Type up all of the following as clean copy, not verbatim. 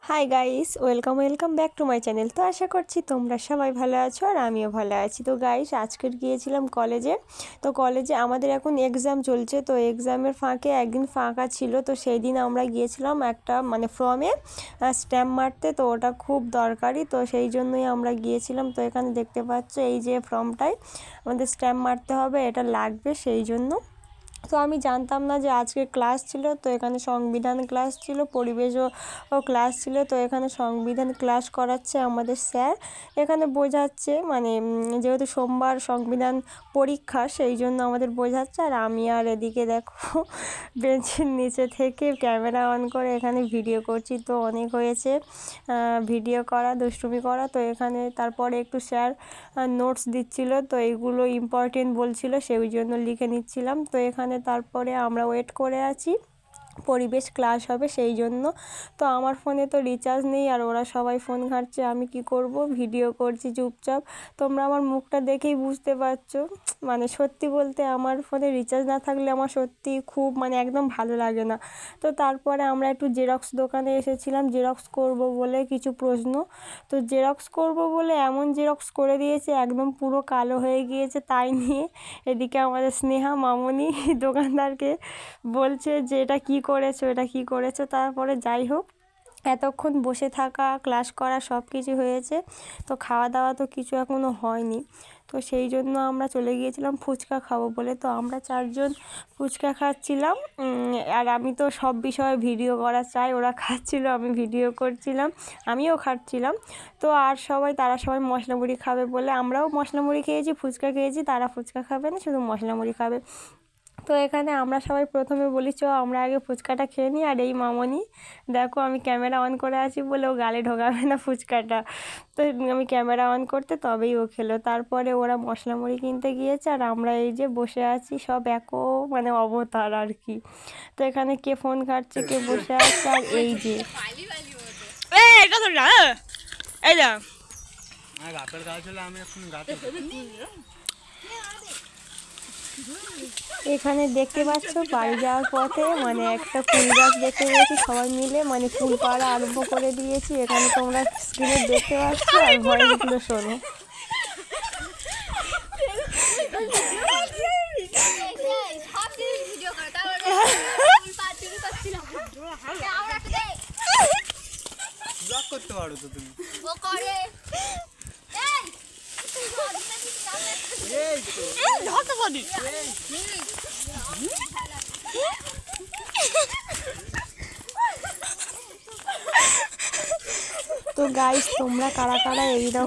Hi guys, welcome back to my channel. তো আশা করছি তোমরা সবাই ভালো আছো আর আমিও ভালো আছি। তো গাইস, আজকের গিয়েছিলাম কলেজে। তো কলেজে আমাদের এখন এক্সাম চলছে, তো এক্সামের ফাঁকে একদিন ফাঁকা ছিল, তো সেই দিন আমরা গিয়েছিলাম একটা ফর্মে স্ট্যাম্প মারতে। তো ওটা খুব দরকারি, তো সেই জন্যই আমরা গিয়েছিলাম। তো এখানে দেখতে পাচ্ছ এই যে ফর্মটায় আমাদের স্ট্যাম্প মারতে হবে, এটা লাগবে সেই জন্য। তো আমি জানতাম না যে আজকে ক্লাস ছিল, তো এখানে সংবিধান ক্লাস ছিল, পরিবেশও ক্লাস ছিল। তো এখানে সংবিধান ক্লাস করাচ্ছে আমাদের স্যার। এখানে বোঝাচ্ছে যেহেতু সোমবার সংবিধান পরীক্ষা, সেই জন্য আমাদের বোঝাচ্ছে। আর আমি আর এদিকে দেখো বেঞ্চের নিচে থেকে ক্যামেরা অন করে এখানে ভিডিও করছি। তো অনেক হয়েছে ভিডিও করা, দুষ্টুমি করা। তো এখানে তারপরে একটু স্যার নোটস দিচ্ছিল, তো এইগুলো ইম্পর্টেন্ট বলছিল, সেই জন্য লিখে নিচ্ছিলাম। তো এখানে তারপরে আমরা ওয়েট করে আছি, পরিবেশ ক্লাস হবে সেই জন্য। তো আমার ফোনে তো রিচার্জ নেই, আর ওরা সবাই ফোন ঘাঁটছে, আমি কি করব, ভিডিও করছি চুপচাপ। তোমরা আমার মুখটা দেখেই বুঝতে পারছো। সত্যি বলতে আমার ফোনে রিচার্জ না থাকলে আমার সত্যি খুব একদম ভালো লাগে না। তো তারপরে আমরা একটু জেরক্স দোকানে এসেছিলাম জেরক্স করব বলে কিছু প্রশ্ন। তো জেরক্স করব বলে এমন জেরক্স করে দিয়েছে, একদম পুরো কালো হয়ে গিয়েছে। তাই নিয়ে এদিকে আমাদের স্নেহা মামনি দোকানদারকে বলছে যে এটা কী করেছো। তারপরে যাই হোক, এতক্ষণ বসে থাকা, ক্লাস করা সব কিছু হয়েছে। তো খাওয়া দাওয়া তো কিছু এখনও হয়নি। তো সেই জন্য আমরা চলে গিয়েছিলাম ফুচকা খাবো বলে। তো আমরা 4 জন ফুচকা খাচ্ছিলাম। আর আমি তো সব বিষয়ে ভিডিও করা চাই, ওরা খাচ্ছিল, আমি ভিডিও করছিলাম, আমিও খাচ্ছিলাম। তো আর তারা সবাই মশলা মুড়ি খাবে বলে আমরাও মশলা মুড়ি খেয়েছি, ফুচকা খেয়েছি। তারা ফুচকা খাবে না, শুধু মশলা মুড়ি খাবে। তো এখানে আমরা সবাই প্রথমে বলি চ আমরা আগে ফুচকাটা খেয়ে নিই। আর এই মামনি দেখো, আমি ক্যামেরা অন করে আছি বলে ও গালে ঢোকাবে না ফুচকাটা। তো আমি ক্যামেরা অন করতে তবেই ও খেলো। তারপরে ওরা মশলা মুড়ি কিনতে গিয়েছে, আর আমরা এই যে বসে আছি সব অবতার আর কি। তো এখানে কে ফোন ঘাঁটছে, কে বসে আছে। আর এই যে এখানে দেখতে পাচ্ছ বাড়ি যাওয়ার পথে একটা ফুল গাছ দেখতে পেয়েছি, সবাই মিলে ফুল পাড়া আরম্ভ করে দিয়েছি। এখানে তোমরা স্ক্রিনে দেখতে পাচ্ছ, আর ভয়েসগুলো শোনো। করতে পারো তো তুমি। তো গাইস, তোমরা কারা কারা এইরকম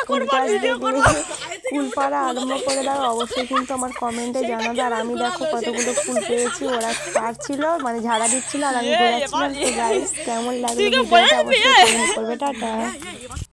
ফুল গাছ দেখলে ফুল পাড়া আরম্ভ করে দাও অবশ্যই কিন্তু আমার কমেন্টে জানাবে। আর আমি দেখো কতগুলো ফুল পেয়েছি, ওরা পারছিল ঝাড়া দিচ্ছিল আর আমি ঘোরাচ্ছিলাম। তো গাইস, কেমন লাগলো ভিডিওটা অবশ্যই কমেন্ট করবে। টাটা।